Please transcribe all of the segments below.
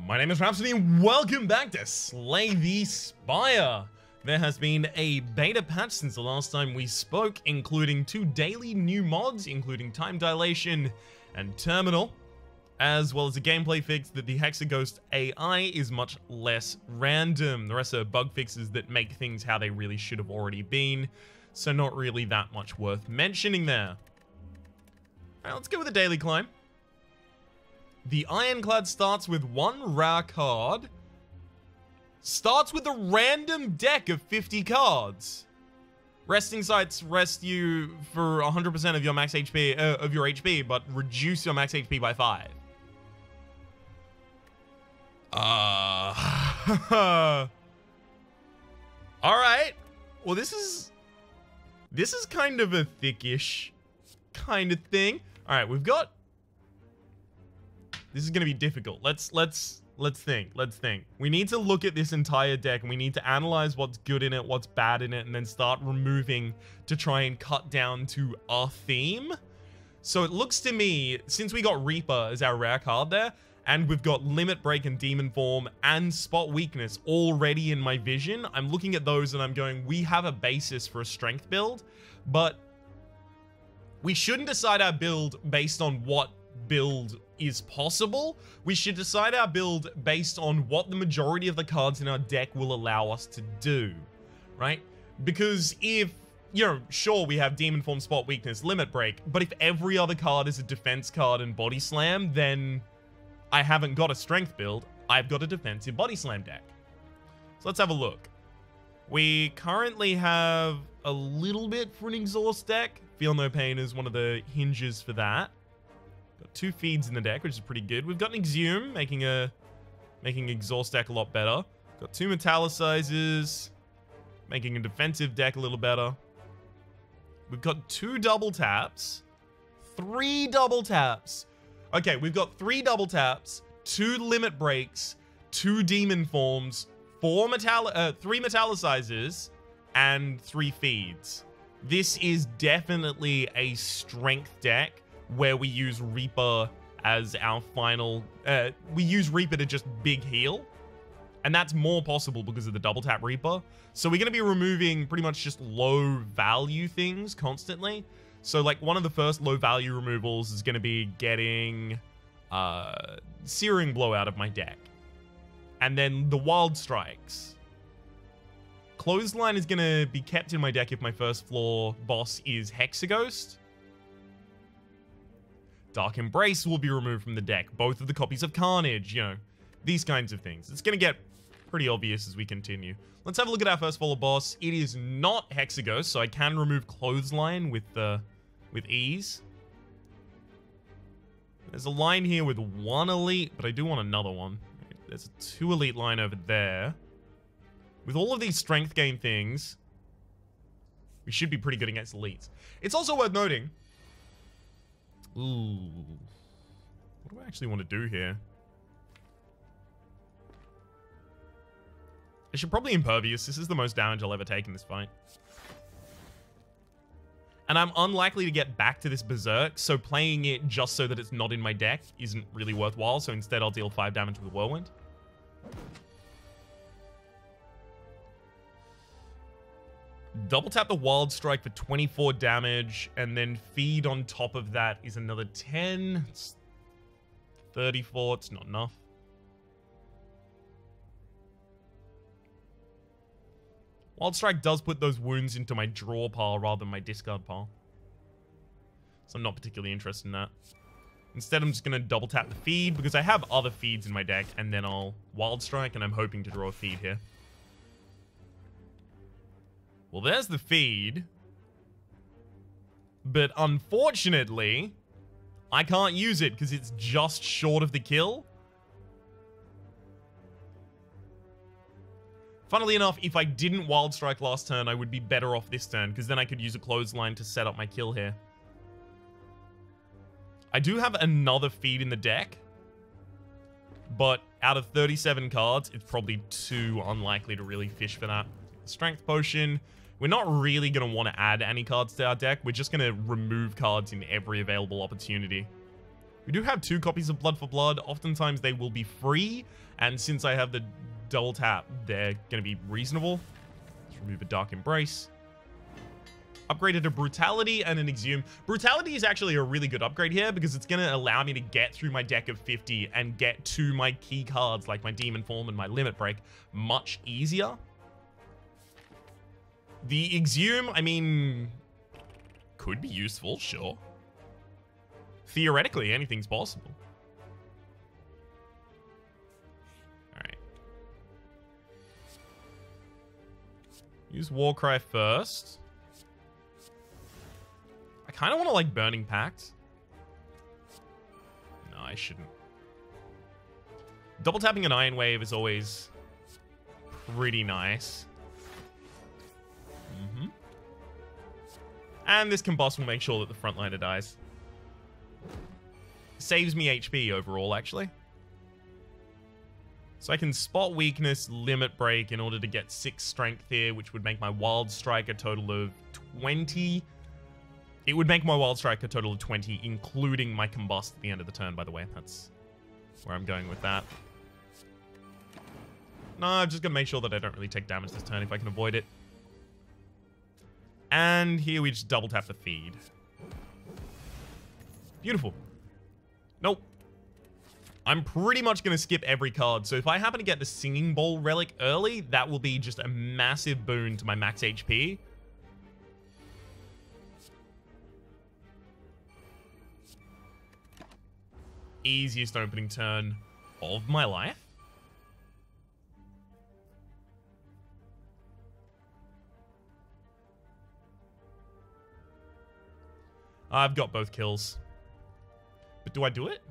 My name is Rhapsody and welcome back to Slay the Spire. There has been a beta patch since the last time we spoke, including 2 daily new mods, including Time Dilation and Terminal, as well as a gameplay fix that the Hexaghost AI is much less random. The rest are bug fixes that make things how they really should have already been, so not really that much worth mentioning there. Alright, let's go with a daily climb. The Ironclad starts with 1 rare card. Starts with a random deck of 50 cards. Resting sites rest you for 100% of your max HP, HP, but reduce your max HP by 5. Alright. Well, this is kind of a thickish kind of thing. Alright, we've got... This is going to be difficult. Let's think. We need to look at this entire deck and we need to analyze what's good in it, what's bad in it, and then start removing to try and cut down to a theme. So it looks to me, since we got Reaper as our rare card there, and we've got Limit Break and Demon Form and Spot Weakness already in my vision, I'm looking at those and I'm going, we have a basis for a strength build, but we shouldn't decide our build based on what build is possible. We should decide our build based on what the majority of the cards in our deck will allow us to do, right? Because if, you know, sure, we have Demon Form, Spot Weakness, Limit Break, but if every other card is a defense card and Body Slam, then I haven't got a strength build, I've got a defensive Body Slam deck. So let's have a look. We currently have a little bit for an Exhaust deck. Feel No Pain is one of the hinges for that. Got 2 feeds in the deck, which is pretty good. We've got an Exhume, making Exhaust deck a lot better. Got 2 Metallicizers, making a defensive deck a little better. We've got 2 double taps, 3 double taps. Okay, we've got 3 double taps, 2 limit breaks, 2 demon forms, 3 Metallicizers, and 3 feeds. This is definitely a strength deck where we use Reaper as our final... we use Reaper to just big heal. And that's more possible because of the double tap Reaper. So we're going to be removing pretty much just low value things constantly. So like one of the first low value removals is going to be getting Searing Blow out of my deck. And then the Wild Strikes. Clothesline is going to be kept in my deck if my first floor boss is Hexaghost. Dark Embrace will be removed from the deck. Both of the copies of Carnage, you know, these kinds of things. It's going to get pretty obvious as we continue. Let's have a look at our first floor boss. It is not Hexaghost, so I can remove Clothesline with ease. There's a line here with 1 elite, but I do want another one. There's a 2 elite line over there. With all of these strength game things, we should be pretty good against elites. It's also worth noting... Ooh. What do I actually want to do here? I should probably Impervious. This is the most damage I'll ever take in this fight. And I'm unlikely to get back to this Berserk, so playing it just so that it's not in my deck isn't really worthwhile, so instead I'll deal 5 damage with Whirlwind. Double tap the Wild Strike for 24 damage, and then feed on top of that is another 10. It's 34. It's not enough. Wild Strike does put those wounds into my draw pile rather than my discard pile. So I'm not particularly interested in that. Instead, I'm just going to double tap the feed because I have other feeds in my deck, and then I'll Wild Strike, and I'm hoping to draw a feed here. Well, there's the feed. But unfortunately, I can't use it because it's just short of the kill. Funnily enough, if I didn't Wild Strike last turn, I would be better off this turn because then I could use a Clothesline to set up my kill here. I do have another feed in the deck. But out of 37 cards, it's probably too unlikely to really fish for that. Strength Potion. We're not really going to want to add any cards to our deck. We're just going to remove cards in every available opportunity. We do have 2 copies of Blood for Blood. Oftentimes they will be free, and since I have the double tap, they're going to be reasonable. Let's remove a Dark Embrace. Upgraded a Brutality and an Exhume. Brutality is actually a really good upgrade here because it's going to allow me to get through my deck of 50 and get to my key cards like my Demon Form and my Limit Break much easier. The Exhume, I mean, could be useful, sure. Theoretically, anything's possible. Alright. Use Warcry first. I kind of want to like Burning Pact. No, I shouldn't. Double tapping an Iron Wave is always pretty nice. And this Combust will make sure that the frontliner dies. Saves me HP overall, actually. So I can Spot Weakness, Limit Break in order to get 6 Strength here, which would make my Wild Strike a total of 20. It would make my Wild Strike a total of 20, including my Combust at the end of the turn, by the way. That's where I'm going with that. No, I'm just going to make sure that I don't really take damage this turn if I can avoid it. And here we just double tap the feed. Beautiful. Nope. I'm pretty much going to skip every card. So if I happen to get the Singing Bowl Relic early, that will be just a massive boon to my max HP. Easiest opening turn of my life. I've got both kills. But do I do it?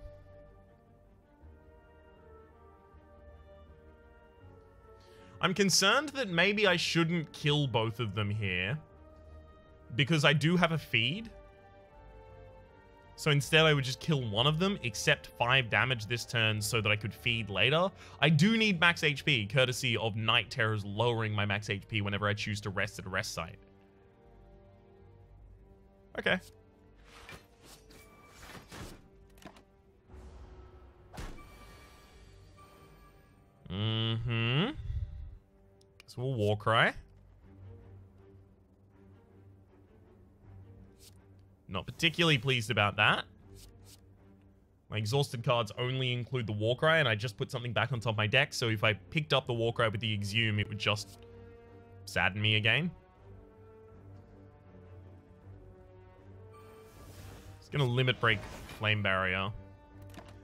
I'm concerned that maybe I shouldn't kill both of them here. Because I do have a feed. So instead I would just kill one of them, accept 5 damage this turn so that I could feed later. I do need max HP, courtesy of Night Terrors lowering my max HP whenever I choose to rest at a rest site. Okay. So we'll Warcry. Not particularly pleased about that. My exhausted cards only include the Warcry, and I just put something back on top of my deck, so if I picked up the Warcry with the Exhume, it would just sadden me again. It's gonna Limit Break Flame Barrier.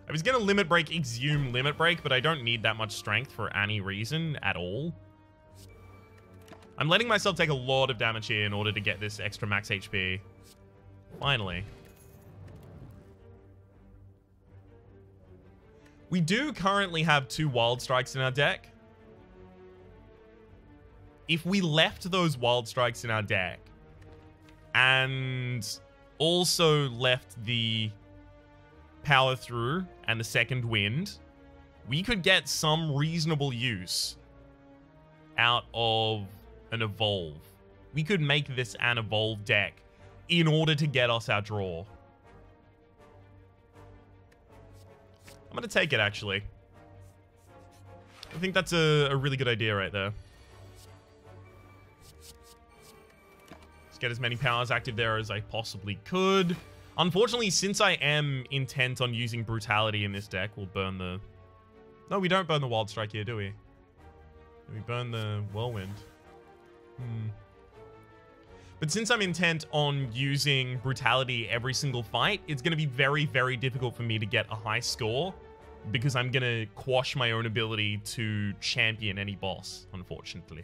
I was gonna Limit Break Exhume Limit Break, but I don't need that much strength for any reason at all. I'm letting myself take a lot of damage here in order to get this extra max HP. Finally. We do currently have 2 Wild Strikes in our deck. If we left those Wild Strikes in our deck and also left the Power Through and the Second Wind, we could get some reasonable use out of an Evolve. We could make this an Evolve deck in order to get us our draw. I'm going to take it, actually. I think that's a really good idea right there. Let's get as many powers active there as I possibly could. Unfortunately, since I am intent on using Brutality in this deck, we'll burn the... No, we don't burn the Wild Strike here, do we? We burn the Whirlwind. But since I'm intent on using Brutality every single fight, it's going to be very, very difficult for me to get a high score because I'm going to quash my own ability to champion any boss, unfortunately.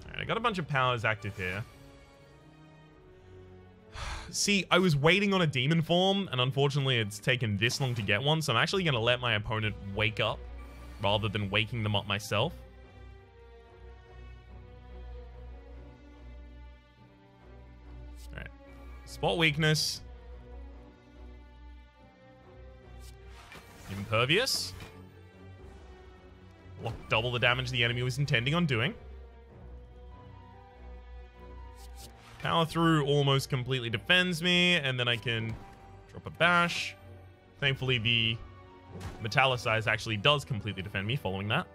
Alright, I got a bunch of powers active here. See, I was waiting on a demon form, and unfortunately it's taken this long to get one, so I'm actually going to let my opponent wake up, rather than waking them up myself. Alright. Spot Weakness. Impervious. Block double the damage the enemy was intending on doing. Power through almost completely defends me, and then I can drop a bash. Thankfully, the Metallicize actually does completely defend me following that.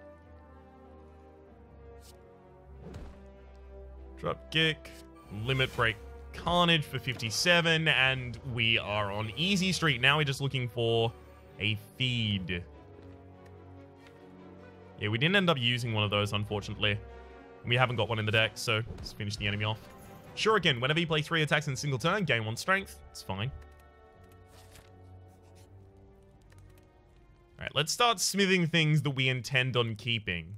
Drop kick, limit break carnage for 57, and we are on easy street. Now we're just looking for a feed. Yeah, we didn't end up using one of those, unfortunately. We haven't got one in the deck, so let's finish the enemy off. Shuriken, whenever you play 3 attacks in a single turn, gain 1 strength. It's fine. Alright, let's start smithing things that we intend on keeping.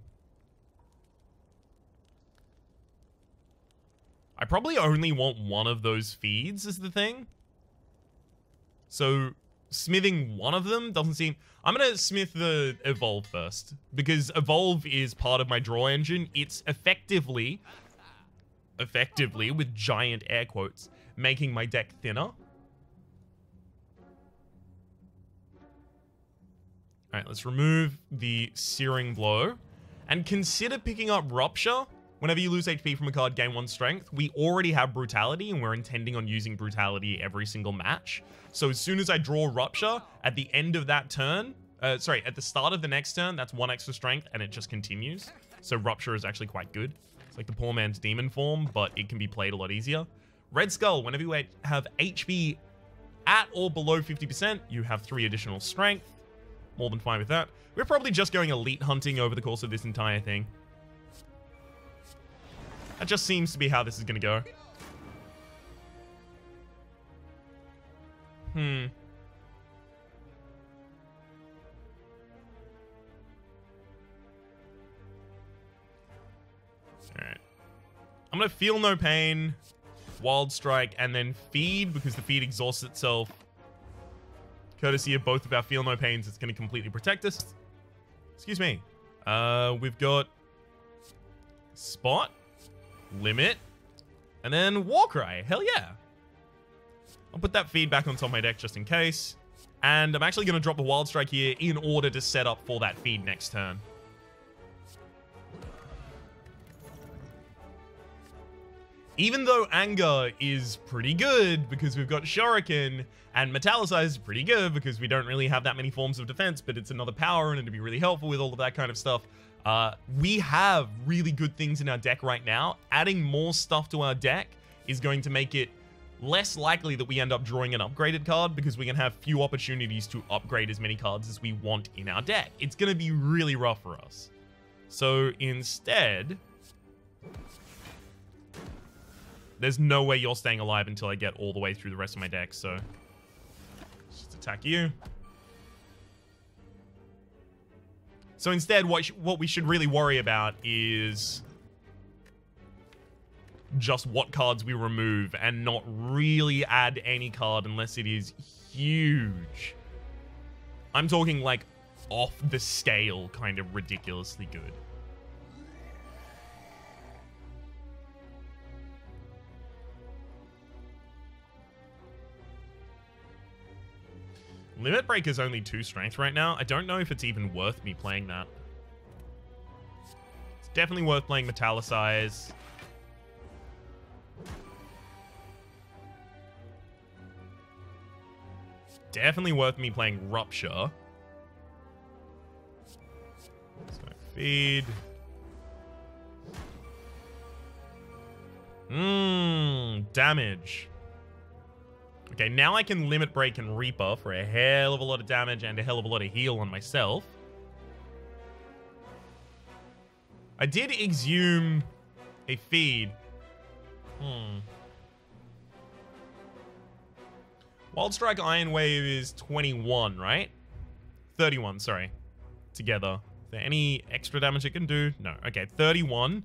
I probably only want one of those feeds is the thing. So, smithing one of them doesn't seem... I'm going to smith the Evolve first, because Evolve is part of my draw engine. It's effectively, with giant air quotes, making my deck thinner. Alright, let's remove the Searing Blow, and consider picking up Rupture. Whenever you lose HP from a card, gain 1 strength. We already have Brutality, and we're intending on using Brutality every single match. So as soon as I draw Rupture, at the end of that turn, at the start of the next turn, that's 1 extra strength, and it just continues. So Rupture is actually quite good. It's like the poor man's demon form, but it can be played a lot easier. Red Skull, whenever you have HP at or below 50%, you have 3 additional strength. More than fine with that. We're probably just going elite hunting over the course of this entire thing. That just seems to be how this is going to go. Alright. I'm going to Feel No Pain, Wild Strike, and then Feed, because the Feed exhausts itself. Courtesy of both of our Feel No Pains, it's going to completely protect us. Excuse me. We've got Spot, Limit, and then Warcry. Hell yeah. I'll put that feed back on top of my deck just in case. And I'm actually going to drop the Wild Strike here in order to set up for that feed next turn. Even though Anger is pretty good because we've got Shuriken, and Metallicize is pretty good because we don't really have that many forms of defense, but it's another power and it'd be really helpful with all of that kind of stuff. We have really good things in our deck right now. Adding more stuff to our deck is going to make it less likely that we end up drawing an upgraded card because we can have few opportunities to upgrade as many cards as we want in our deck. It's going to be really rough for us. So instead, there's no way you're staying alive until I get all the way through the rest of my deck, so let's just attack you. So instead, what we should really worry about is just what cards we remove and not really add any card unless it is huge. I'm talking like off the scale, kind of ridiculously good. Limit Break is only 2 strength right now. I don't know if it's even worth me playing that. It's definitely worth playing Metallicize. Definitely worth me playing Rupture. So feed. Damage. Okay, now I can Limit Break and Reaper for a hell of a lot of damage and a hell of a lot of heal on myself. I did exhume a feed. Wild Strike Iron Wave is 21, right? 31, sorry. Together. Is there any extra damage it can do? No. Okay, 31.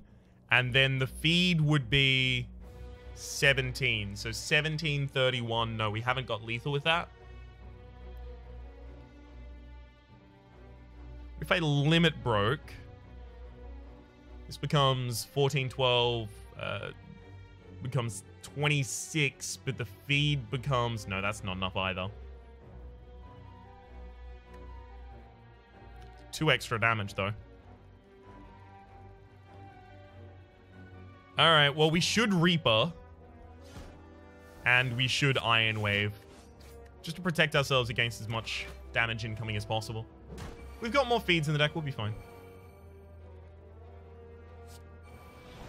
And then the feed would be 17. So 17, 31. No, we haven't got lethal with that. If I Limit Broke, this becomes 14, 12, becomes 26, but the feed becomes... No, that's not enough either. 2 extra damage, though. All right, well, we should Reaper. And we should Iron Wave. Just to protect ourselves against as much damage incoming as possible. We've got more feeds in the deck. We'll be fine.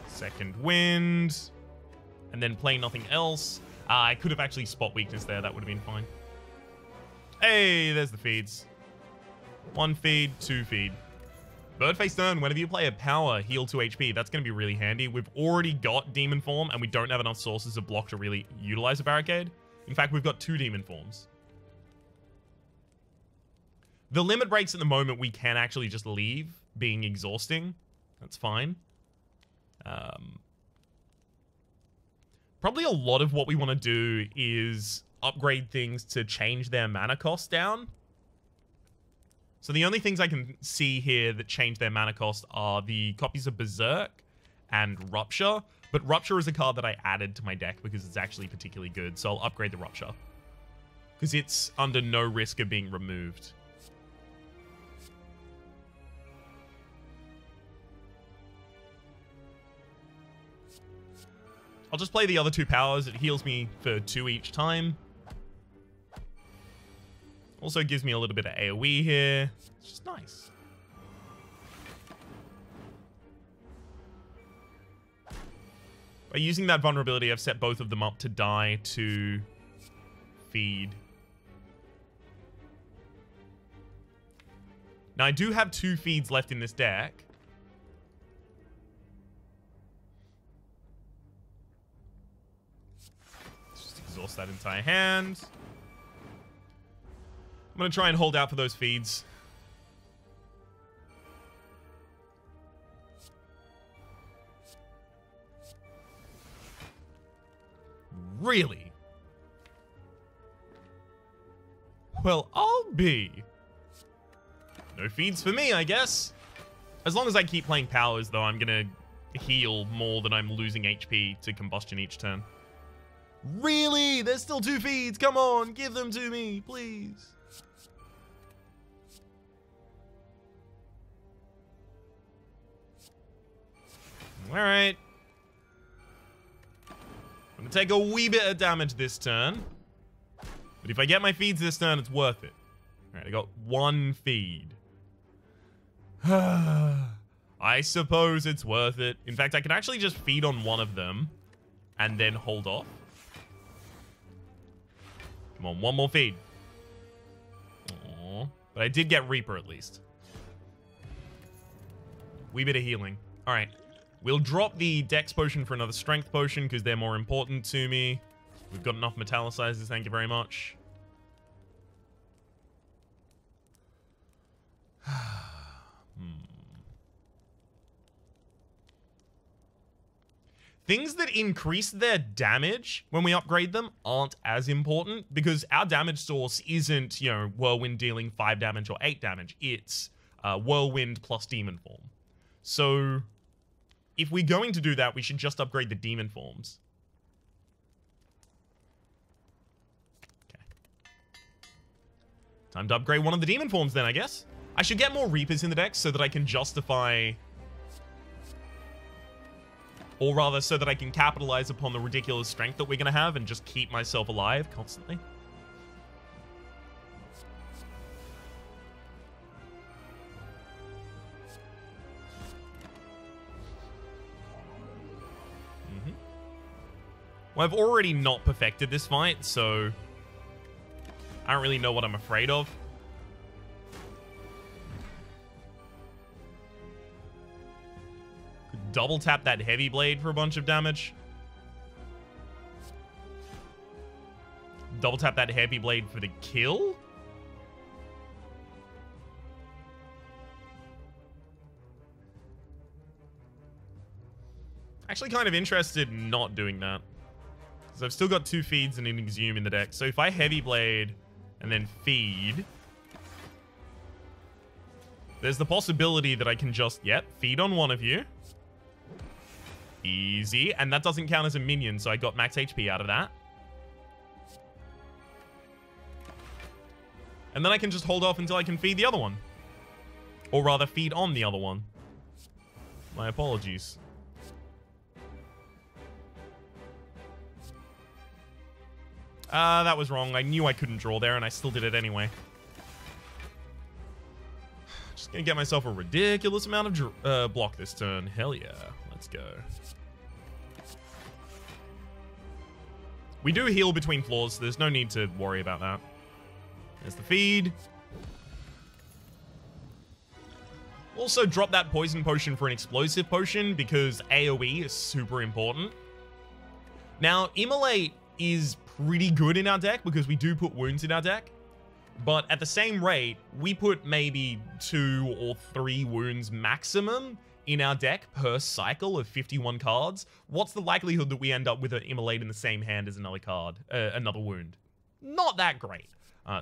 Second Wind. And then play nothing else. I could have actually spot weakness there. That would have been fine. Hey, there's the feeds. 1 feed, 2 feed. Birdface turn, whenever you play a power, heal 2 HP. That's going to be really handy. We've already got Demon Form, and we don't have enough sources of block to really utilize a Barricade. In fact, we've got 2 Demon Forms. The limit breaks at the moment, we can actually just leave, being exhausting. That's fine. Probably a lot of what we want to do is upgrade things to change their mana cost down. So the only things I can see here that change their mana cost are the copies of Berserk and Rupture. But Rupture is a card that I added to my deck because it's actually particularly good. So I'll upgrade the Rupture. Because it's under no risk of being removed. I'll just play the other 2 powers. It heals me for 2 each time. Also gives me a little bit of AoE here. It's just nice. By using that vulnerability, I've set both of them up to die to feed. Now, I do have 2 feeds left in this deck. Let's just exhaust that entire hand. I'm going to try and hold out for those feeds. Really? Well, I'll be. No feeds for me, I guess. As long as I keep playing powers, though, I'm going to heal more than I'm losing HP to combustion each turn. Really? There's still 2 feeds. Come on, give them to me, please. Alright. I'm going to take a wee bit of damage this turn. But if I get my feeds this turn, it's worth it. Alright, I got 1 feed. I suppose it's worth it. In fact, I can actually just feed on one of them and then hold off. Come on, 1 more feed. Aww. But I did get Reaper at least. Wee bit of healing. Alright. We'll drop the Dex potion for another Strength potion because they're more important to me. We've got enough Metallicizers, thank you very much. Things that increase their damage when we upgrade them aren't as important because our damage source isn't, you know, Whirlwind dealing 5 damage or 8 damage. It's Whirlwind plus Demon Form. So if we're going to do that, we should just upgrade the Demon Forms. Okay. Time to upgrade one of the Demon Forms then, I guess. I should get more Reapers in the deck so that I can justify... Or rather, so that I can capitalize upon the ridiculous strength that we're going to have and just keep myself alive constantly. Well, I've already not perfected this fight, so I don't really know what I'm afraid of. Could double tap that heavy blade for a bunch of damage. Double tap that heavy blade for the kill. Actually kind of interested in not doing that. Because I've still got 2 feeds and an Exhume in the deck. So if I heavy blade and then feed, there's the possibility that I can just, feed on one of you. Easy. And that doesn't count as a minion, so I got max HP out of that. And then I can just hold off until I can feed the other one. Or rather, feed on the other one. My apologies. That was wrong. I knew I couldn't draw there, and I still did it anyway. Just gonna get myself a ridiculous amount of block this turn. Hell yeah. Let's go. We do heal between floors, so there's no need to worry about that. There's the feed. Also, drop that poison potion for an explosive potion, because AoE is super important. Now, Immolate is pretty good in our deck, because we do put wounds in our deck. But at the same rate, we put maybe 2 or 3 wounds maximum in our deck per cycle of 51 cards. What's the likelihood that we end up with an Immolate in the same hand as another card, another wound? Not that great.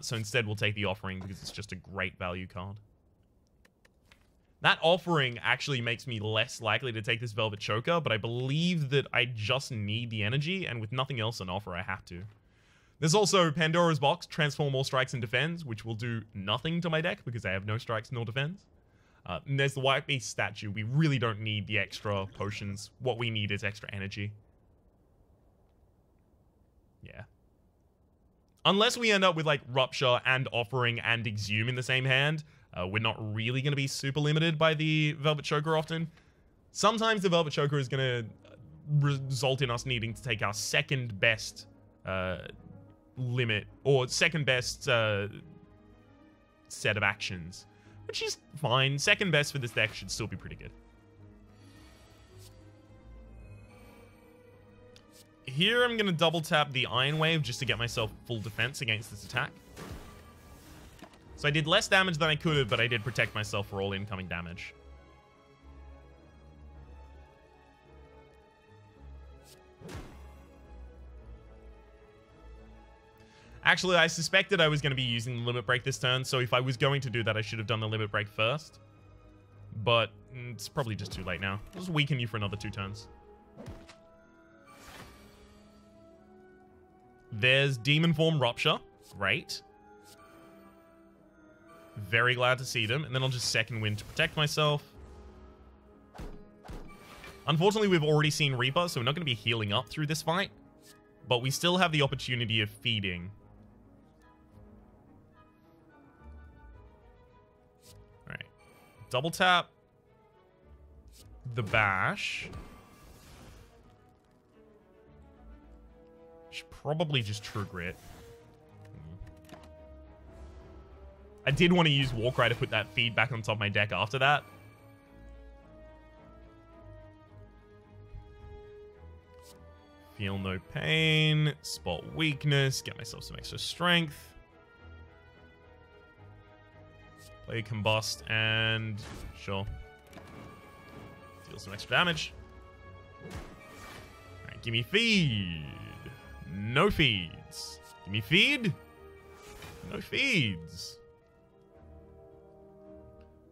So instead, we'll take the Offering because it's just a great value card. That Offering actually makes me less likely to take this Velvet Choker, but I believe that I just need the energy, and with nothing else on offer, I have to. There's also Pandora's Box, transform all strikes and defends, which will do nothing to my deck because I have no strikes nor defends. And there's the White Beast statue. We really don't need the extra potions. What we need is extra energy. Yeah. Unless we end up with like Rupture and Offering and Exhume in the same hand, we're not really going to be super limited by the Velvet Choker often. Sometimes the Velvet Choker is going to result in us needing to take our second best limit, or second best set of actions, which is fine. Second best for this deck should still be pretty good. Here I'm going to double tap the Iron Wave just to get myself full defense against this attack. So I did less damage than I could have, but I did protect myself for all incoming damage. Actually, I suspected I was going to be using the Limit Break this turn, so if I was going to do that, I should have done the Limit Break first. But it's probably just too late now. I'll just weaken you for another 2 turns. There's Demon Form Rupture. Great. Very glad to see them. And then I'll just Second Wind to protect myself. Unfortunately, we've already seen Reaper, so we're not going to be healing up through this fight. But we still have the opportunity of feeding. Alright. Double tap the Bash. Should probably just True Grit. I did want to use Warcry to put that feed back on top of my deck after that. Feel no pain. Spot weakness. Get myself some extra strength. Play Combust and... Sure. Deal some extra damage. Alright, give me feed. No feeds. Give me feed. No feeds.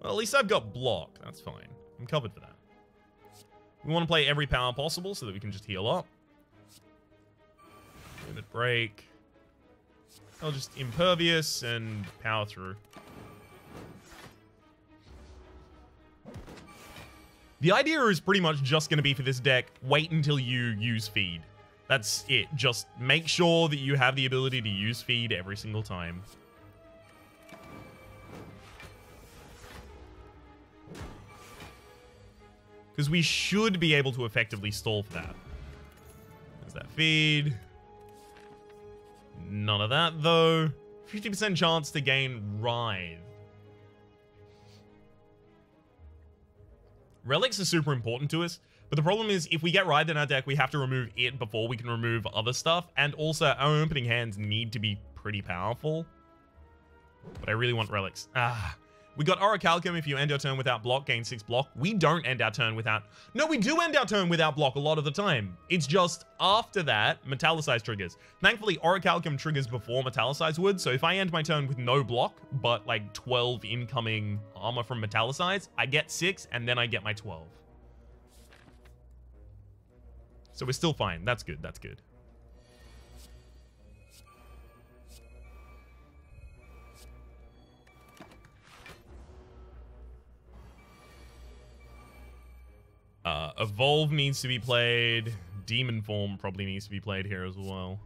Well, at least I've got block. That's fine. I'm covered for that. We want to play every power possible so that we can just heal up. Limit Break. I'll just Impervious and power through. The idea is pretty much just going to be for this deck, wait until you use feed. That's it. Just make sure that you have the ability to use feed every single time. Because we should be able to effectively stall for that. There's that feed. None of that, though. 50% chance to gain Writhe. Relics are super important to us, but the problem is if we get Writhe in our deck, we have to remove it before we can remove other stuff, and also our opening hands need to be pretty powerful. But I really want Relics. We got Orichalcum. If you end your turn without block, gain 6 block. We don't end our turn without... No, we do end our turn without block a lot of the time. It's just after that, Metallicize triggers. Thankfully, Orichalcum triggers before Metallicize would, so if I end my turn with no block, but like 12 incoming armor from Metallicize, I get 6, and then I get my 12. So we're still fine. That's good. That's good. Evolve needs to be played. Demon Form probably needs to be played here as well.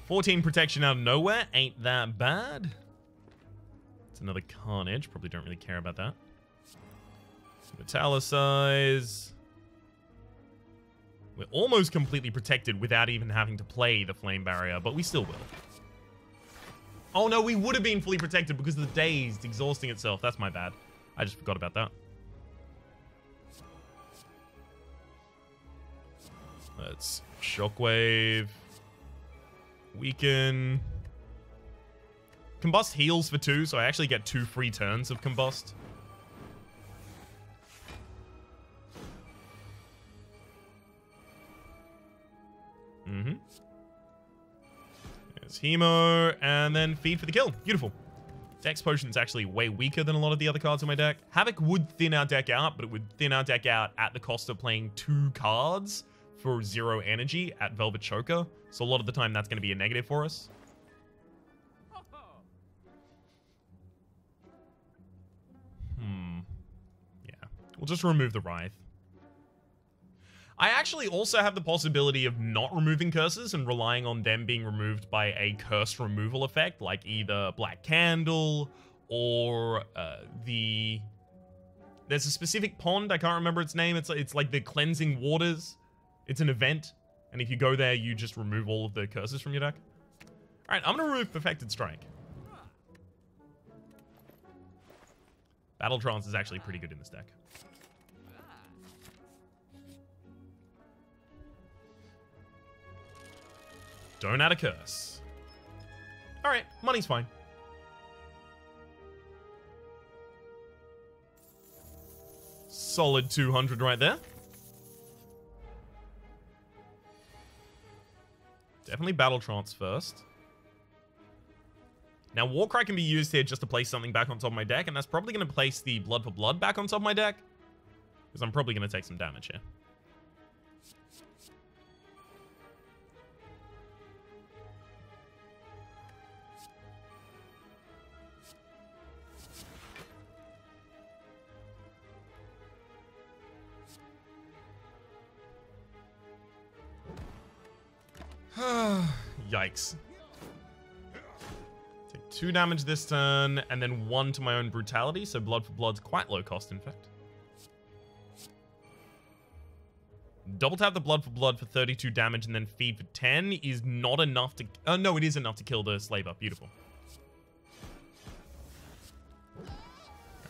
14 protection out of nowhere. Ain't that bad. It's another Carnage. Probably don't really care about that. Metallicize. We're almost completely protected without even having to play the Flame Barrier, but we still will. Oh no, we would have been fully protected because of the Dazed exhausting itself. That's my bad. I just forgot about that. Let's Shockwave. Weaken. Combust heals for 2, so I actually get 2 free turns of Combust. There's Hemo, and then Feed for the kill. Beautiful. Dex Potion's actually way weaker than a lot of the other cards in my deck. Havoc would thin our deck out, but it would thin our deck out at the cost of playing 2 cards for 0 energy at Velvet Choker. So a lot of the time that's going to be a negative for us. Yeah. We'll just remove the Writhe. I actually also have the possibility of not removing curses and relying on them being removed by a curse removal effect, like either Black Candle or there's a specific pond, I can't remember its name. It's like the Cleansing Waters. It's an event, and if you go there, you just remove all of the curses from your deck. All right, I'm gonna remove Perfected Strike. Battle Trance is actually pretty good in this deck. Don't add a curse. Alright, money's fine. Solid 200 right there. Definitely Battle Trance first. Now, Warcry can be used here just to place something back on top of my deck, and that's probably going to place the Blood for Blood back on top of my deck, because I'm probably going to take some damage here. Yikes. Take 2 damage this turn, and then 1 to my own Brutality, so Blood for Blood's quite low cost, in fact. Double tap the Blood for Blood for 32 damage, and then Feed for 10 is not enough to... Oh, no, it is enough to kill the Slaver. Beautiful.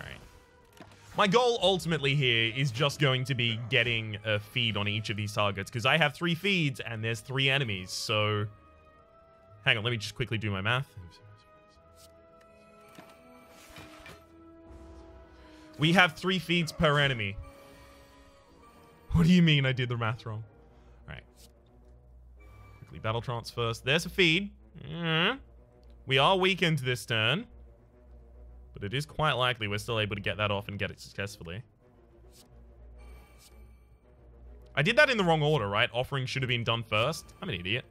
Alright. My goal, ultimately, here is just going to be getting a feed on each of these targets, because I have 3 feeds, and there's 3 enemies, so... Hang on, let me just quickly do my math. We have 3 feeds per enemy. What do you mean I did the math wrong? Alright. Quickly Battle Trance first. There's a feed. We are weakened this turn. But it is quite likely we're still able to get that off and get it successfully. I did that in the wrong order, right? Offering should have been done first. I'm an idiot.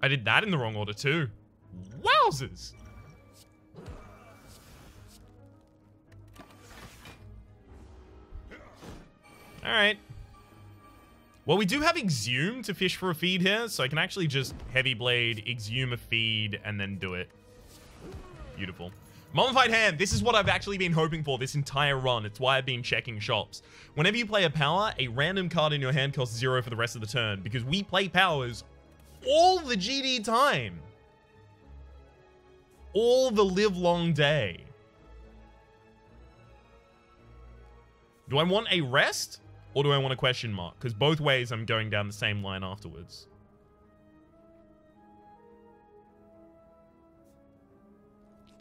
I did that in the wrong order too. Wowzers! Alright. Well, we do have Exhume to fish for a feed here, so I can actually just Heavy Blade, Exhume a feed, and then do it. Beautiful. Mummified Hand, this is what I've actually been hoping for this entire run. It's why I've been checking shops. Whenever you play a power, a random card in your hand costs 0 for the rest of the turn, because we play powers all the GD time. All the live long day. Do I want a rest? Or do I want a question mark? Because both ways I'm going down the same line afterwards.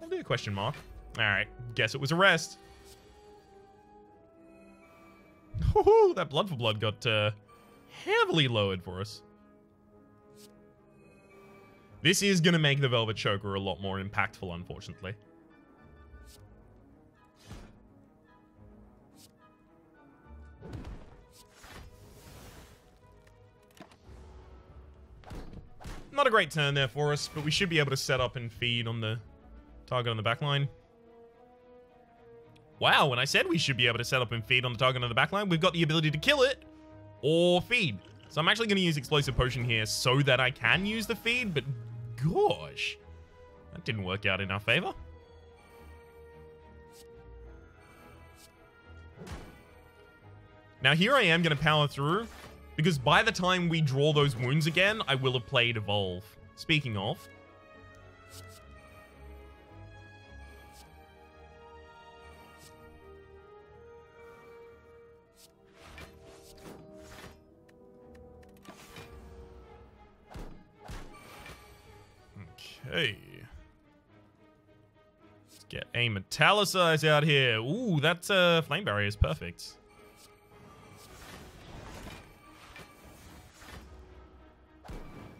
I'll do a question mark. Alright, guess it was a rest. Woohoo, that Blood for Blood got heavily lowered for us. This is going to make the Velvet Choker a lot more impactful, unfortunately. Not a great turn there for us, but we should be able to set up and feed on the target on the back line. Wow, when I said we should be able to set up and feed on the target on the backline, we've got the ability to kill it or feed. So I'm actually going to use Explosive Potion here so that I can use the feed, but gosh, that didn't work out in our favor. Now here I am going to power through, because by the time we draw those wounds again, I will have played Evolve. Speaking of... Okay. Let's get a Metallicize out here. Ooh, that Flame Barrier is perfect.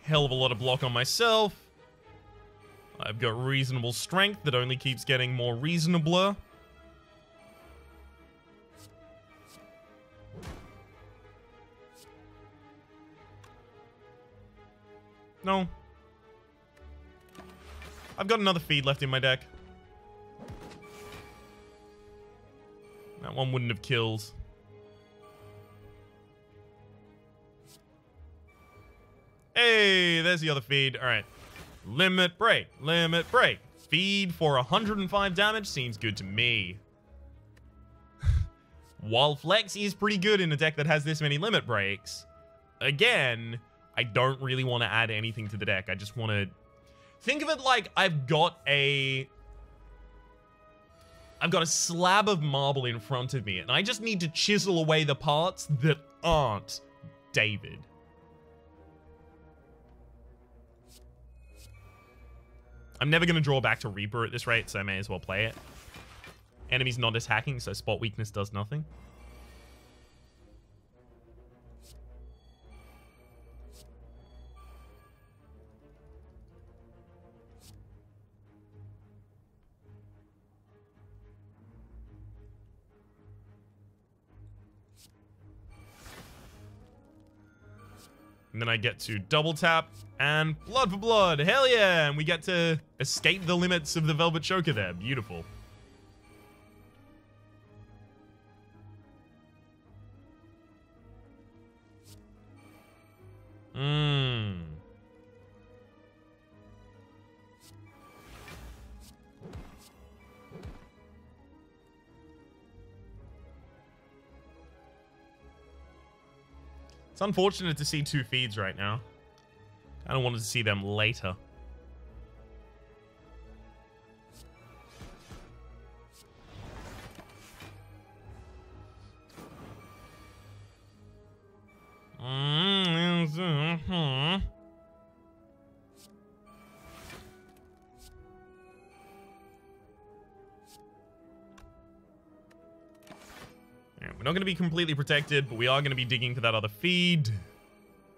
Hell of a lot of block on myself. I've got reasonable strength that only keeps getting more reasonabler. No. I've got another feed left in my deck. That one wouldn't have killed. Hey, there's the other feed. All right. Limit break. Limit break. Feed for 105 damage seems good to me. While Flex is pretty good in a deck that has this many limit breaks, again, I don't really want to add anything to the deck. I just want to... Think of it like I've got a slab of marble in front of me, and I just need to chisel away the parts that aren't David. I'm never going to draw back to Reaper at this rate, so I may as well play it. Enemy's not attacking, so spot weakness does nothing. And then I get to double tap and blood for blood. Hell yeah. And we get to escape the limits of the Velvet Choker there. Beautiful. It's unfortunate to see two feeds right now. I don't want to see them later. We're not going to be completely protected, but we are going to be digging for that other feed.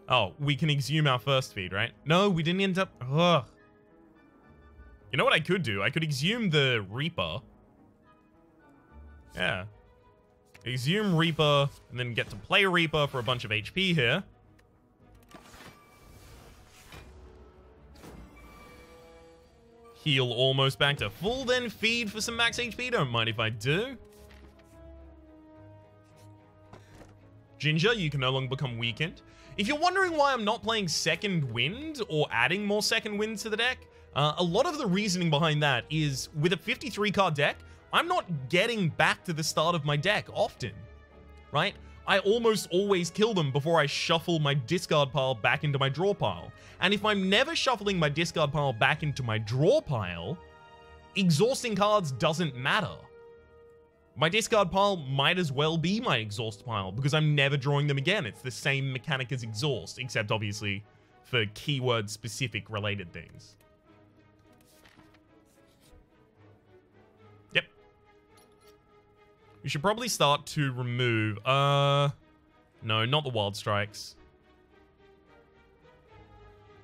Oh, we can exhume our first feed, right? No, we didn't end up... Ugh. You know what I could do? I could exhume the Reaper. Yeah. Exhume Reaper, and then get to play Reaper for a bunch of HP here. Heal almost back to full, then feed for some max HP. Don't mind if I do. Ginger, you can no longer become weakened. If you're wondering why I'm not playing Second Wind or adding more Second Wind to the deck, a lot of the reasoning behind that is with a 53 card deck, I'm not getting back to the start of my deck often, right? I almost always kill them before I shuffle my discard pile back into my draw pile. And if I'm never shuffling my discard pile back into my draw pile, exhausting cards doesn't matter. My discard pile might as well be my exhaust pile because I'm never drawing them again. It's the same mechanic as exhaust, except obviously for keyword-specific related things. Yep. We should probably start to remove... No, not the Wild Strikes.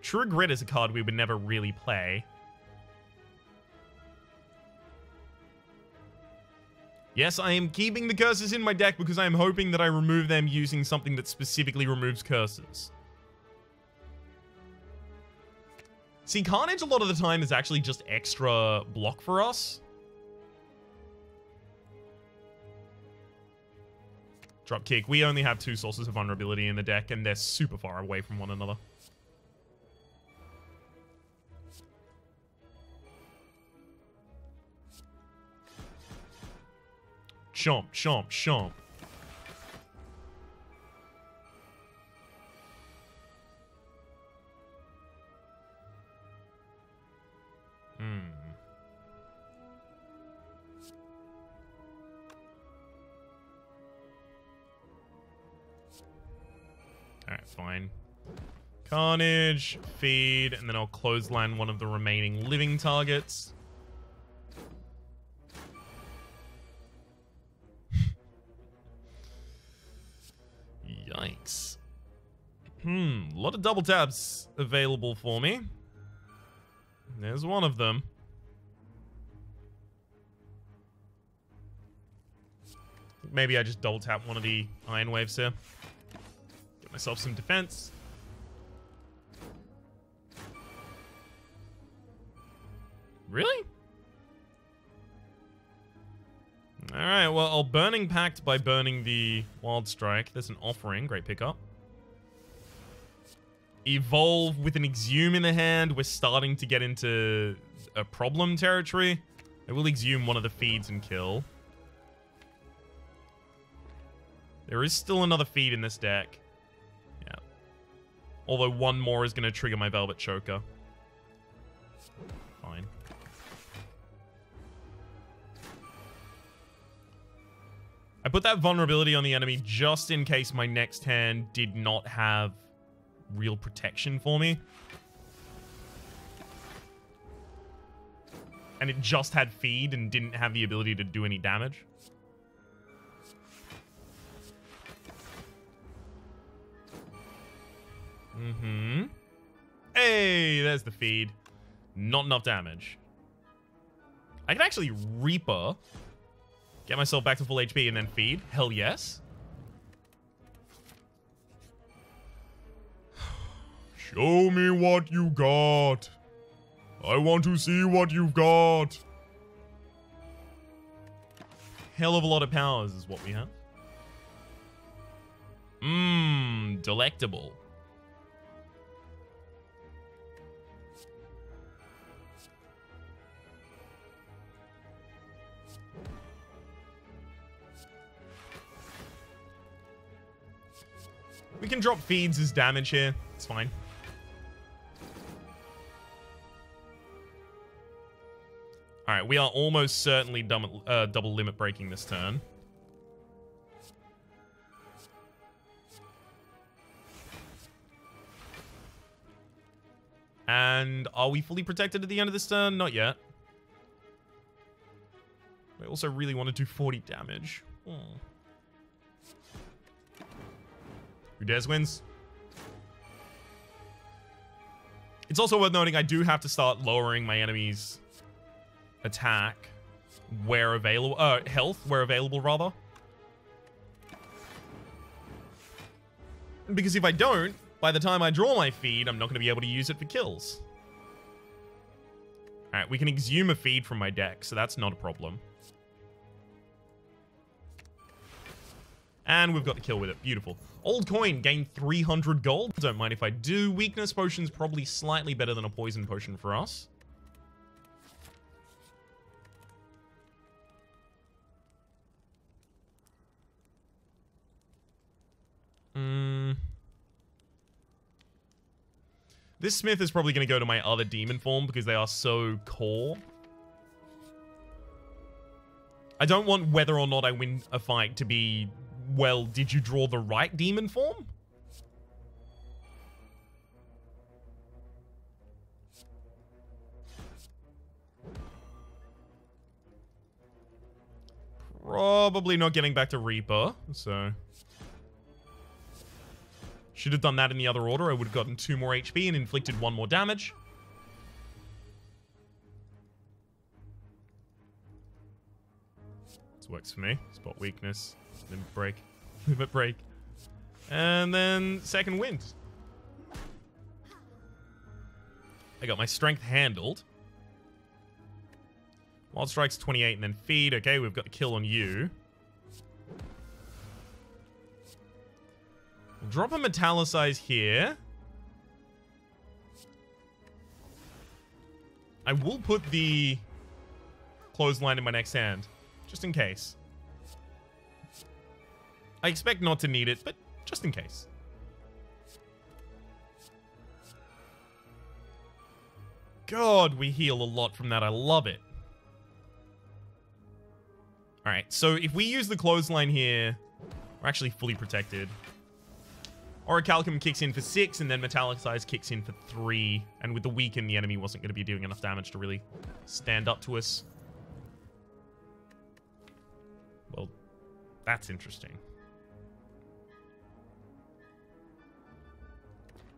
True Grit is a card we would never really play. Yes, I am keeping the curses in my deck because I am hoping that I remove them using something that specifically removes curses. See, Carnage a lot of the time is actually just extra block for us. Drop kick. We only have 2 sources of vulnerability in the deck, and they're super far away from one another. Chomp, chomp, chomp. Alright, fine. Carnage, feed, and then I'll clothesline one of the remaining living targets. Yikes. A lot of double taps available for me. There's one of them. Maybe I just double tap one of the Iron Waves here. Get myself some defense. Really? Alright, well, I'll Burning Pact by burning the Wild Strike. There's an offering. Great pickup. Evolve with an Exhume in the hand. We're starting to get into a problem territory. I will Exhume one of the feeds and kill. There is still another feed in this deck. Yeah. Although one more is going to trigger my Velvet Choker. Fine. I put that vulnerability on the enemy just in case my next hand did not have real protection for me. And it just had feed and didn't have the ability to do any damage. Hey, there's the feed. Not enough damage. I can actually Reaper. Get myself back to full HP and then feed. Hell yes. Show me what you got. I want to see what you've got. Hell of a lot of powers is what we have. Delectable. We can drop feeds as damage here. It's fine. Alright, we are almost certainly double limit breaking this turn. And are we fully protected at the end of this turn? Not yet. I also really want to do 40 damage. Who dares wins. It's also worth noting I do have to start lowering my enemy's attack where available. Health where available, rather. Because if I don't, by the time I draw my feed, I'm not going to be able to use it for kills. Alright, we can exhume a feed from my deck, so that's not a problem. And we've got the kill with it. Beautiful. Old coin, gain 300 gold. Don't mind if I do. Weakness potion's probably slightly better than a poison potion for us. This Smith is probably going to go to my other demon form because they are so core. I don't want whether or not I win a fight to be, well, did you draw the right demon form? Probably not getting back to Reaper, so... Should have done that in the other order. I would have gotten 2 more HP and inflicted 1 more damage. This works for me. Spot weakness. Limit break. Limit break. And then second wind. I got my strength handled. Wild Strike's 28 and then feed. Okay, we've got the kill on you. drop a Metallicize here. I will put the Clothesline in my next hand, just in case. I expect not to need it, but just in case. God, we heal a lot from that. I love it. Alright, so if we use the Clothesline here, we're actually fully protected. Orichalcum kicks in for 6, and then Metallicize kicks in for 3. And with the weaken, the enemy wasn't going to be doing enough damage to really stand up to us. Well, that's interesting.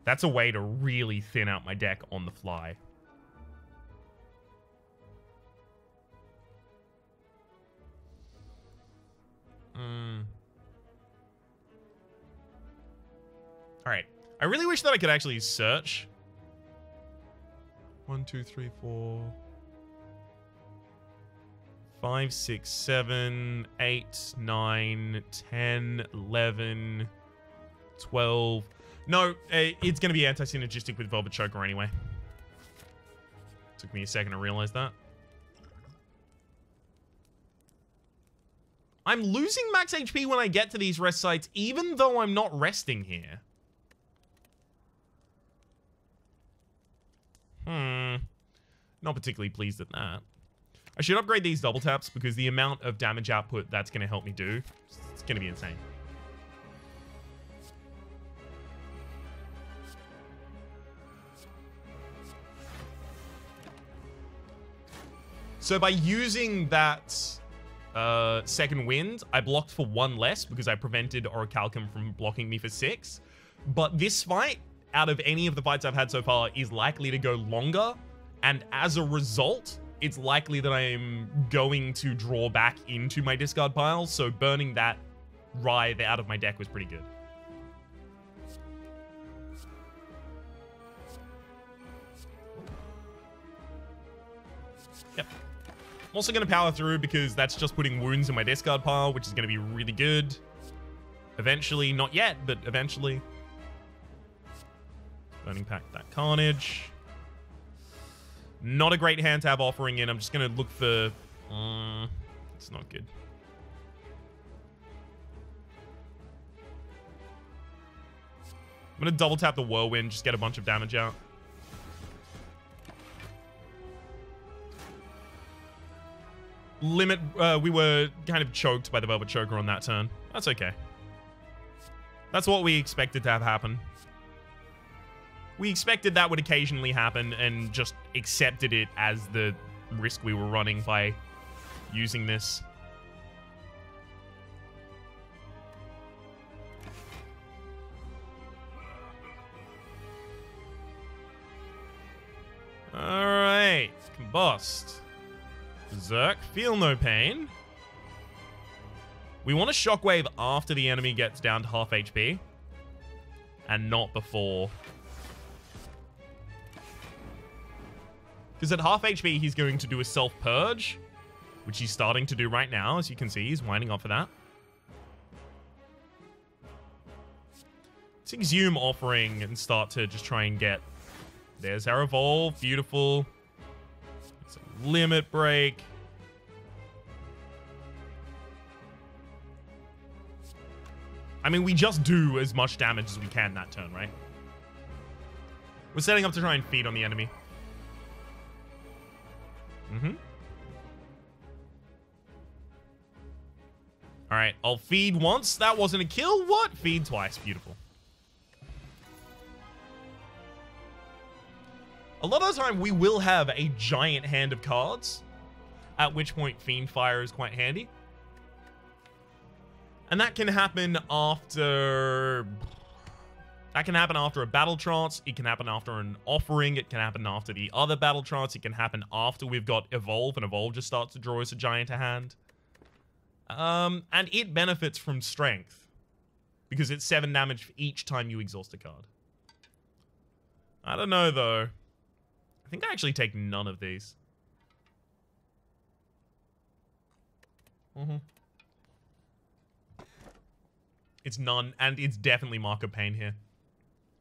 That's a way to really thin out my deck on the fly. Alright. I really wish that I could actually search. 1, 2, 3, 4, 5, 6, 7, 8, 9, 10, 11, 12. No, it's going to be anti-synergistic with Velvet Choker anyway. Took me a second to realize that. I'm losing max HP when I get to these rest sites, even though I'm not resting here. Not particularly pleased at that. I should upgrade these double taps because the amount of damage output that's going to help me do, it's going to be insane. So by using that second wind, I blocked for 1 less because I prevented Orichalcum from blocking me for 6. But this fight, out of any of the fights I've had so far, is likely to go longer. And as a result, it's likely that I am going to draw back into my discard pile. So burning that Writhe out of my deck was pretty good. Yep. I'm also going to power through because that's just putting wounds in my discard pile, which is going to be really good. Eventually. Not yet, but eventually. Burning Pact that Carnage. Not a great hand to have offering in. I'm just going to look for... it's not good. I'm going to double tap the Whirlwind, just get a bunch of damage out. Limit, we were kind of choked by the Velvet Choker on that turn. That's okay. That's what we expected to have happen. We expected that would occasionally happen and just accepted it as the risk we were running by using this. Alright. Combust. Berserk. Feel no pain. We want a Shockwave after the enemy gets down to half HP. And not before. Because at half HP, he's going to do a self-purge, which he's starting to do right now. As you can see, he's winding up for that. Let's exhume offering and start to just try and get... There's our evolve. Beautiful. It's a limit break. I mean, we just do as much damage as we can that turn, right? We're setting up to try and feed on the enemy. Alright, I'll feed once. That wasn't a kill. What? Feed twice. Beautiful. A lot of the time, we will have a giant hand of cards, at which point Fiendfire is quite handy. And that can happen after... That can happen after a battle trance. It can happen after an offering. It can happen after the other battle trance. It can happen after we've got evolve, and evolve just starts to draw us a giant to hand. And it benefits from strength because it's 7 damage for each time you exhaust a card. I don't know though. I think I actually take none of these. It's none, and it's definitely Mark of Pain here.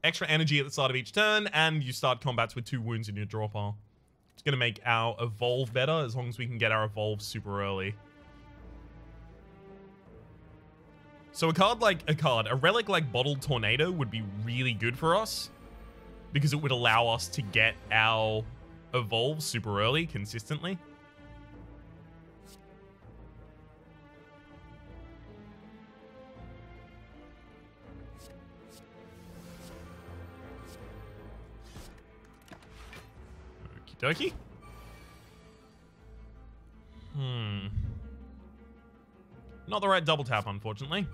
Extra energy at the start of each turn, and you start combats with 2 wounds in your draw pile. It's going to make our evolve better, as long as we can get our evolve super early. So a relic like Bottled Tornado would be really good for us, because it would allow us to get our evolve super early, consistently. Okie dokie. Not the right double tap, unfortunately.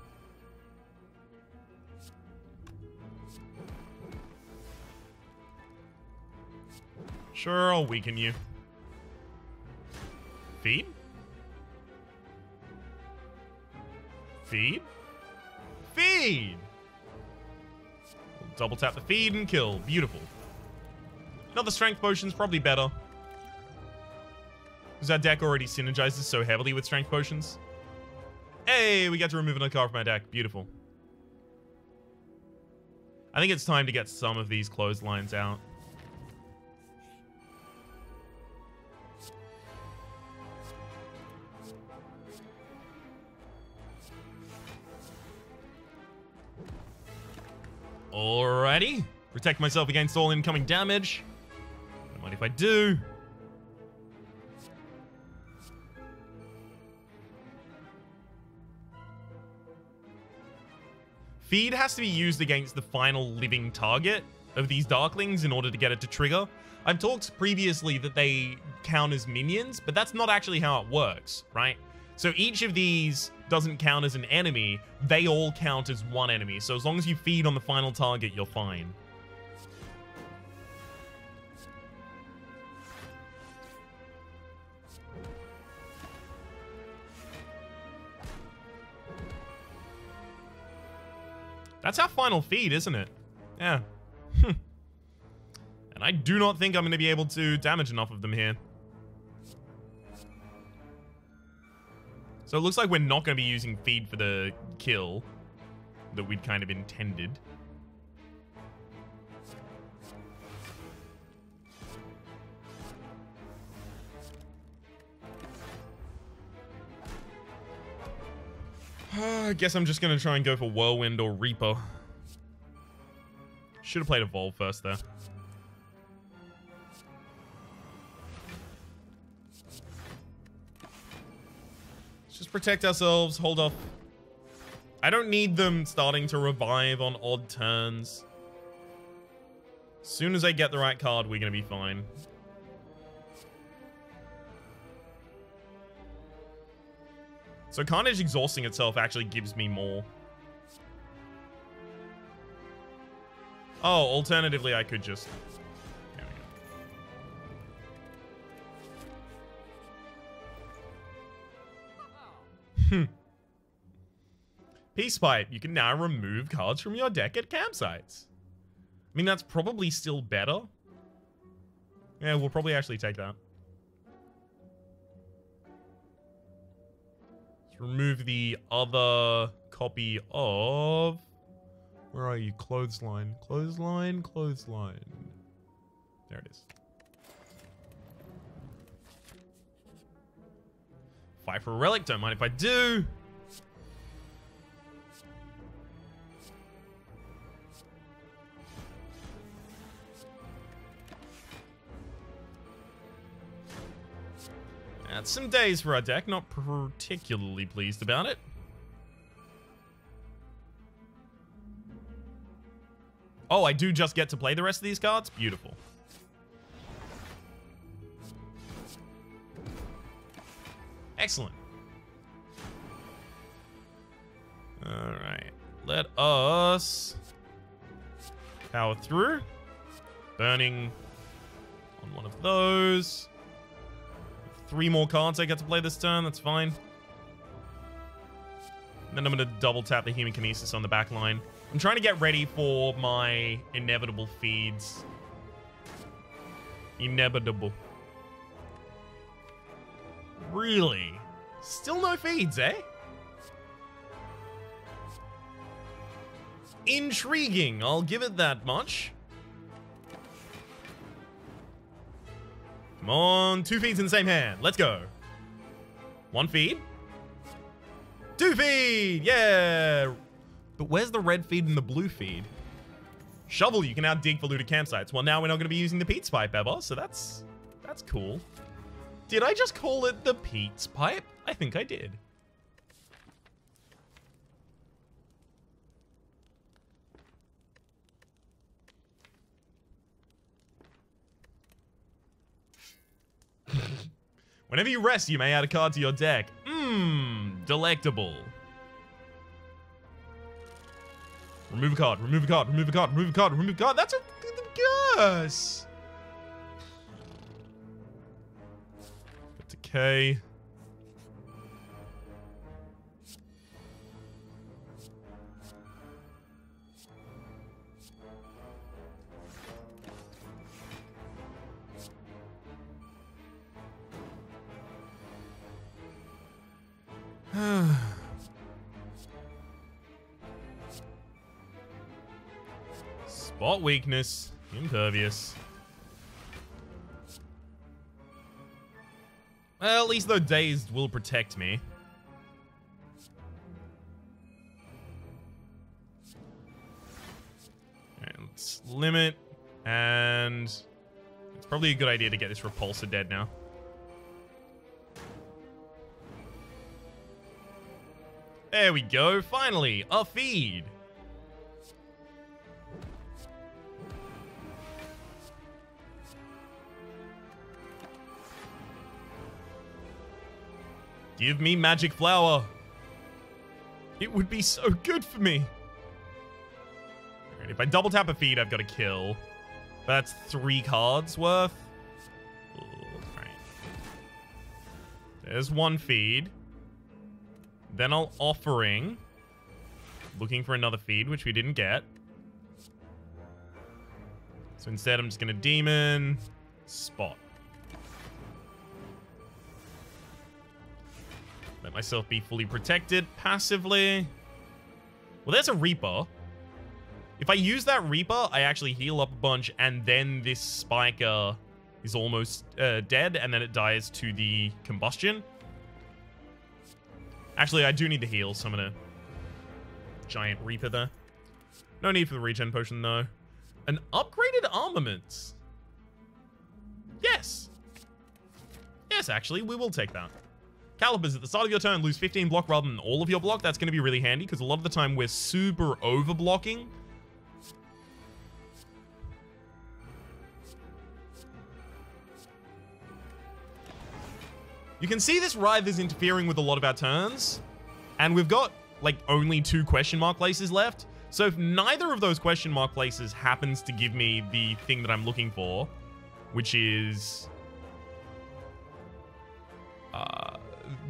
Sure, I'll weaken you. Feed? Feed? Feed! We'll double tap the feed and kill. Beautiful. Another strength potion's probably better, because our deck already synergizes so heavily with strength potions. Hey, we got to remove another card from my deck. Beautiful. I think it's time to get some of these clotheslines out. Alrighty. Protect myself against all incoming damage. Don't mind if I do. Feed has to be used against the final living target of these Darklings in order to get it to trigger. I've talked previously that they count as minions, but that's not actually how it works, right? So each of these doesn't count as an enemy, they all count as one enemy. So as long as you feed on the final target, you're fine. That's our final feed, isn't it? Yeah. And I do not think I'm going to be able to damage enough of them here. So it looks like we're not going to be using feed for the kill that we'd kind of intended. I guess I'm just going to try and go for Whirlwind or Reaper. Should have played Evolve first there. Let's just protect ourselves, hold off. I don't need them starting to revive on odd turns. As soon as I get the right card, we're going to be fine. So Carnage exhausting itself actually gives me more. Oh, alternatively, I could just... There we go. Peace Pipe. You can now remove cards from your deck at campsites. I mean, that's probably still better. Yeah, we'll probably actually take that. Remove the other copy of... Where are you? Clothesline. Clothesline. Clothesline. There it is. Fight for a relic. Don't mind if I do. That's some days for our deck. Not particularly pleased about it. Oh, I do just get to play the rest of these cards? Beautiful. Excellent. Alright. Let us power through. Burning on one of those. 3 more cards I get to play this turn. That's fine. And then I'm going to double tap the Human Kinesis on the back line. I'm trying to get ready for my inevitable feeds. Inevitable. Really? Still no feeds, eh? intriguing. I'll give it that much. Come on, 2 feeds in the same hand. Let's go. 1 feed. 2 feed, yeah. But where's the red feed and the blue feed? Shovel, you can now dig for looted campsites. Well, now we're not going to be using the Pete's pipe ever, so that's cool. Did I just call it the Pete's pipe? I think I did. Whenever you rest, you may add a card to your deck. Delectable. Remove a card, remove a card, remove a card, remove a card, remove a card. That's a gosh. It's okay. Spot weakness. Impervious. Well, at least though dazed will protect me. Alright, let's limit. And it's probably a good idea to get this repulsor dead now. There we go. Finally, a feed. Give me magic flower. It would be so good for me. Alright, if I double tap a feed, I've got to kill. But that's 3 cards worth. Alright. There's 1 feed. Then I'll offering. Looking for another feed, which we didn't get. So instead, I'm just going to demon. Spot. Let myself be fully protected passively. Well, there's a Reaper. If I use that Reaper, I actually heal up a bunch, and then this Spiker is almost dead, and then it dies to the combustion. Actually, I do need the heal, so I'm gonna giant Reaper there. No need for the regen potion, though. An upgraded armament. Yes. Yes, actually, we will take that. Calipers, at the start of your turn, lose 15 block rather than all of your block. That's going to be really handy, because a lot of the time we're super over-blocking. You can see this Writhe is interfering with a lot of our turns, and we've got, like, only 2 question mark places left. So if neither of those question mark places happens to give me the thing that I'm looking for, which is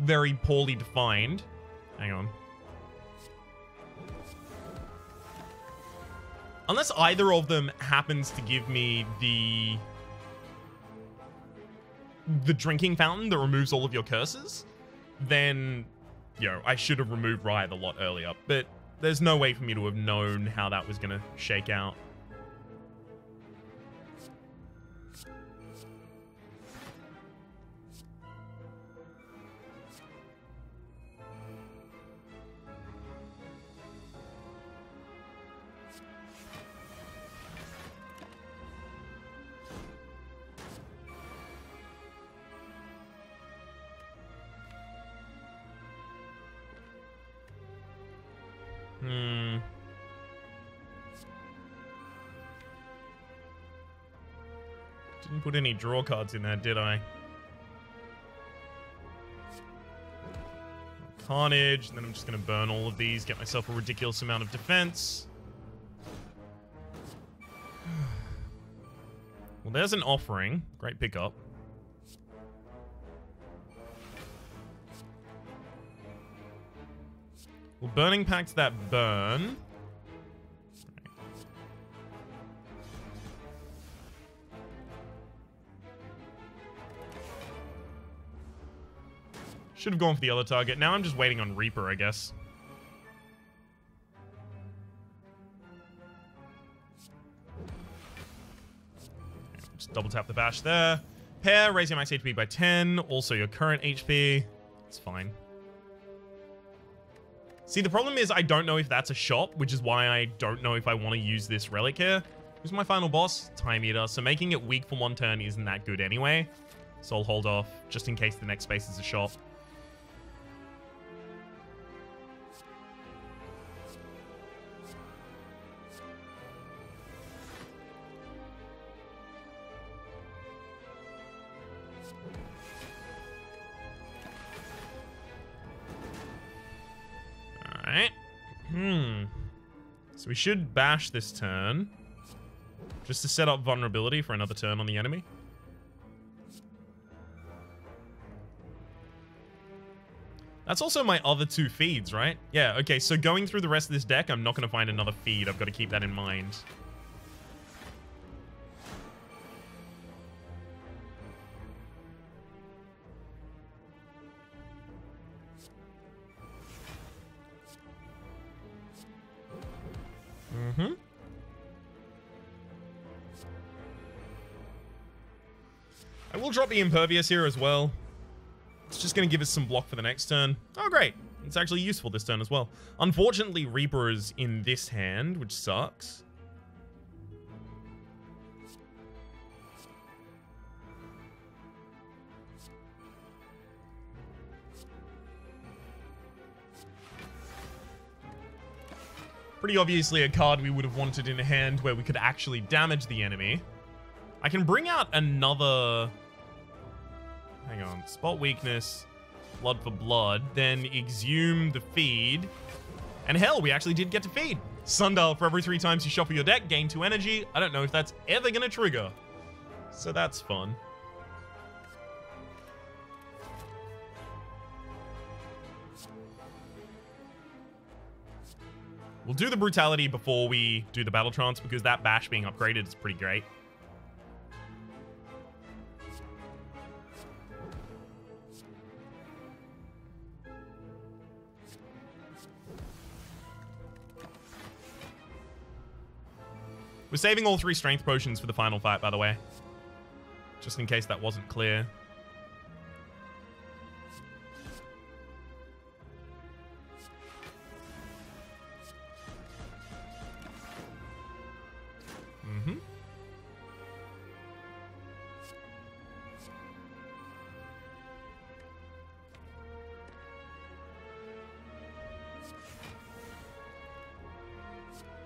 very poorly defined. Hang on. Unless either of them happens to give me the drinking fountain that removes all of your curses, then, I should have removed Writhe a lot earlier. But there's no way for me to have known how that was going to shake out. Didn't put any draw cards in there, did I? Carnage, and then I'm just going to burn all of these, get myself a ridiculous amount of defense. Well, there's an offering. Great pickup. Well, Burning Pact that burn. Should have gone for the other target. Now I'm just waiting on Reaper, I guess. Just double tap the bash there. Pair, raise your max HP by 10. Also your current HP. It's fine. See, the problem is I don't know if that's a shop, which is why I don't know if I want to use this relic here. Who's my final boss? Time Eater. So making it weak for one turn isn't that good anyway. So I'll hold off just in case the next space is a shop. Alright. So we should bash this turn. Just to set up vulnerability for another turn on the enemy. That's also my other two feeds, right? Yeah, okay, so going through the rest of this deck, I'm not going to find another feed. I've got to keep that in mind. I will drop the Impervious here as well. It's just going to give us some block for the next turn. Oh, great. It's actually useful this turn as well. Unfortunately, Reaper is in this hand, which sucks. Pretty obviously a card we would have wanted in a hand where we could actually damage the enemy. I can bring out another... Hang on. Spot Weakness, Blood for Blood, then Exhume the feed. And hell, we actually did get to feed. Sundial, for every 3 times you shuffle your deck, gain 2 energy. I don't know if that's ever going to trigger. So that's fun. We'll do the Brutality before we do the Battle Trance, because that bash being upgraded is pretty great. We're saving all 3 strength potions for the final fight, by the way. Just in case that wasn't clear.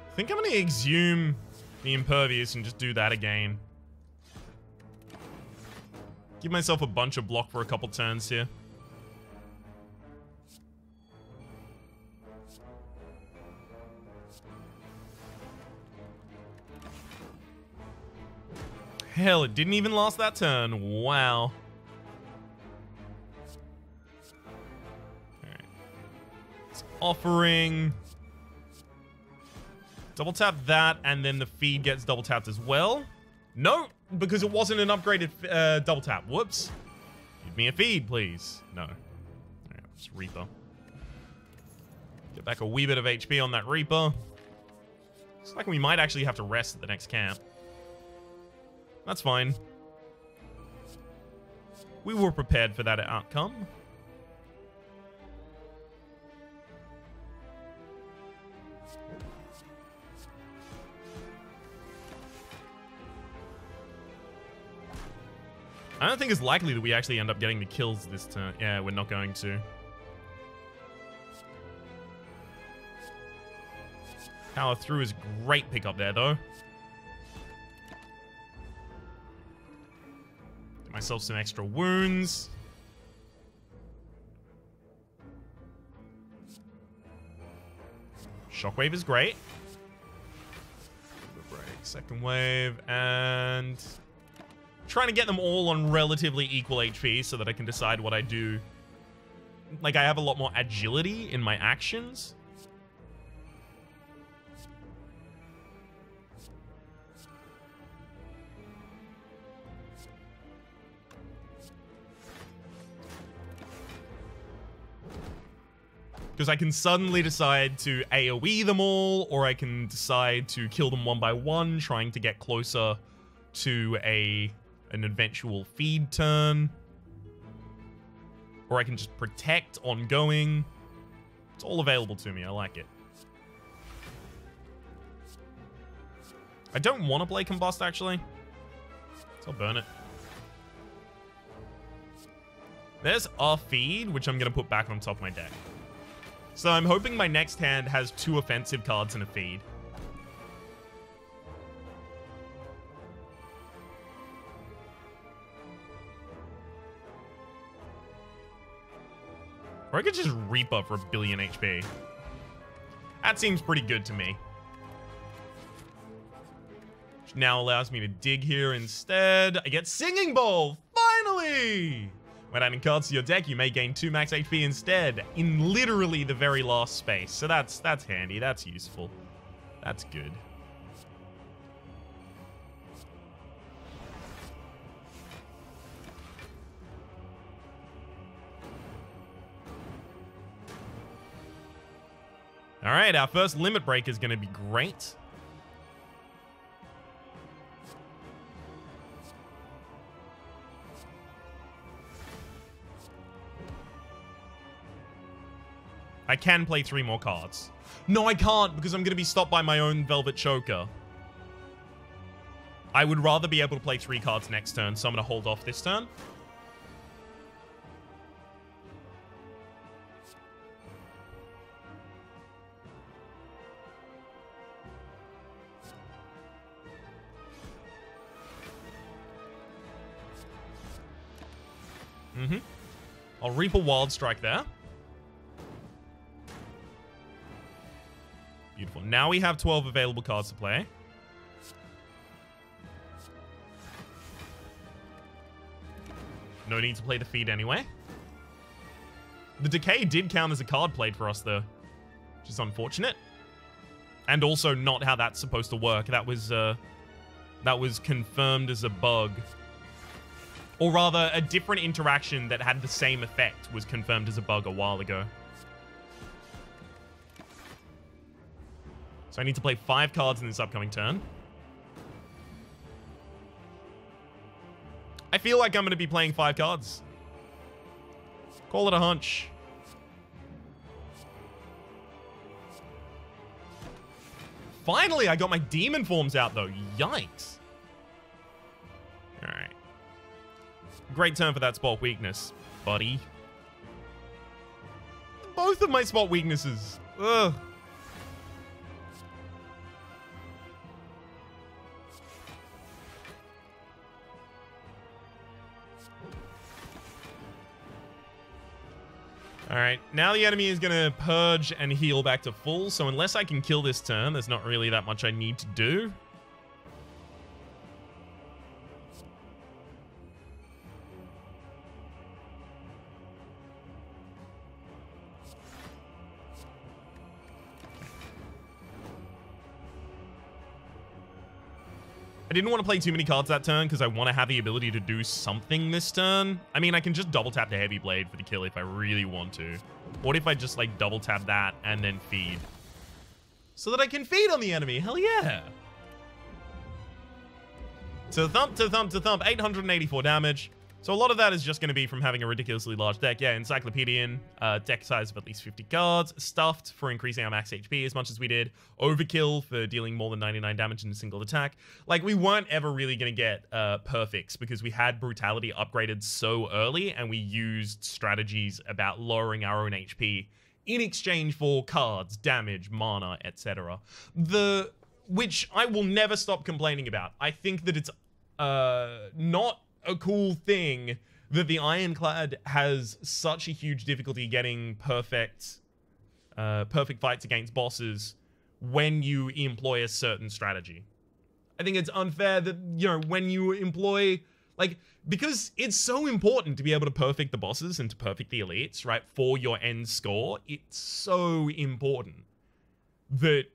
I think I'm going to exhume the Impervious and just do that again. Give myself a bunch of block for a couple turns here. Hell, it didn't even last that turn. Wow. Alright. It's offering... Double tap that, and then the feed gets double tapped as well. No, because it wasn't an upgraded double tap. Whoops. Give me a feed, please. No. Alright, it's Reaper. Get back a wee bit of HP on that Reaper. Looks like we might actually have to rest at the next camp. That's fine. We were prepared for that outcome. I don't think it's likely that we actually end up getting the kills this turn. Yeah, we're not going to. Power through is great pickup there, though. Get myself some extra wounds. Shockwave is great. Break, second wave, and... trying to get them all on relatively equal HP so that I can decide what I do. Like, I have a lot more agility in my actions. Because I can suddenly decide to AoE them all, or I can decide to kill them one by one, trying to get closer to an eventual feed turn. Or I can just protect ongoing. It's all available to me. I like it. I don't want to play Combust, actually. So I'll burn it. There's our feed, which I'm going to put back on top of my deck. So I'm hoping my next hand has 2 offensive cards and a feed. Or I could just Reaper for 1 billion HP. That seems pretty good to me. Which now allows me to dig here instead. I get Singing Bowl! Finally! When adding cards to your deck, you may gain 2 max HP instead, in literally the very last space. So that's handy, that's useful. That's good. All right, our first limit break is going to be great. I can play 3 more cards. No, I can't, because I'm going to be stopped by my own Velvet Choker. I would rather be able to play 3 cards next turn, so I'm going to hold off this turn. I'll Reap a Wild Strike there. Beautiful. Now we have 12 available cards to play. No need to play the feed anyway. The Decay did count as a card played for us, though, which is unfortunate. And also not how that's supposed to work. That was confirmed as a bug. Or rather, a different interaction that had the same effect was confirmed as a bug a while ago. So I need to play 5 cards in this upcoming turn. I feel like I'm going to be playing 5 cards. Call it a hunch. Finally, I got my demon forms out, though. Yikes. All right. Great turn for that spot weakness, buddy. Both of my spot weaknesses. Ugh. Alright, now the enemy is going to purge and heal back to full, so unless I can kill this turn, there's not really that much I need to do. I didn't want to play too many cards that turn because I want to have the ability to do something this turn. I mean, I can just double tap the Heavy Blade for the kill if I really want to. What if I just like double tap that and then feed? So that I can feed on the enemy. Hell yeah. To thump, to thump, to thump. 884 damage. So a lot of that is just going to be from having a ridiculously large deck. Yeah, Encyclopedian, deck size of at least 50 cards. Stuffed for increasing our max HP as much as we did. Overkill for dealing more than 99 damage in a single attack. Like, we weren't ever really going to get perfects because we had Brutality upgraded so early and we used strategies about lowering our own HP in exchange for cards, damage, mana, etc. Which I will never stop complaining about. I think that it's not a cool thing that the Ironclad has such a huge difficulty getting perfect fights against bosses when you employ a certain strategy. I think it's unfair that, you know, when you employ, like, because it's so important to be able to perfect the bosses and to perfect the elites, right, for your end score. It's so important that,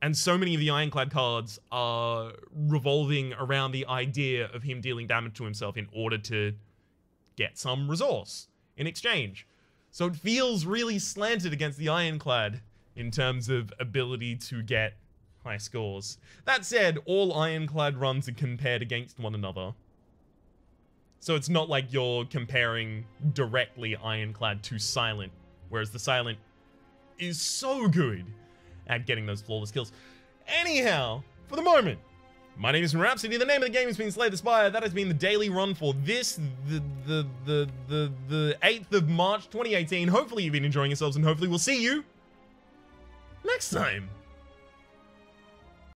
and so many of the Ironclad cards are revolving around the idea of him dealing damage to himself in order to get some resource in exchange. So it feels really slanted against the Ironclad in terms of ability to get high scores. That said, all Ironclad runs are compared against one another. So it's not like you're comparing directly Ironclad to Silent, whereas the Silent is so good at getting those flawless kills. Anyhow, for the moment, my name is Rhapsody. The name of the game has been Slay the Spire. That has been the daily run for this, the 8th of March, 2018. Hopefully you've been enjoying yourselves, and hopefully we'll see you next time.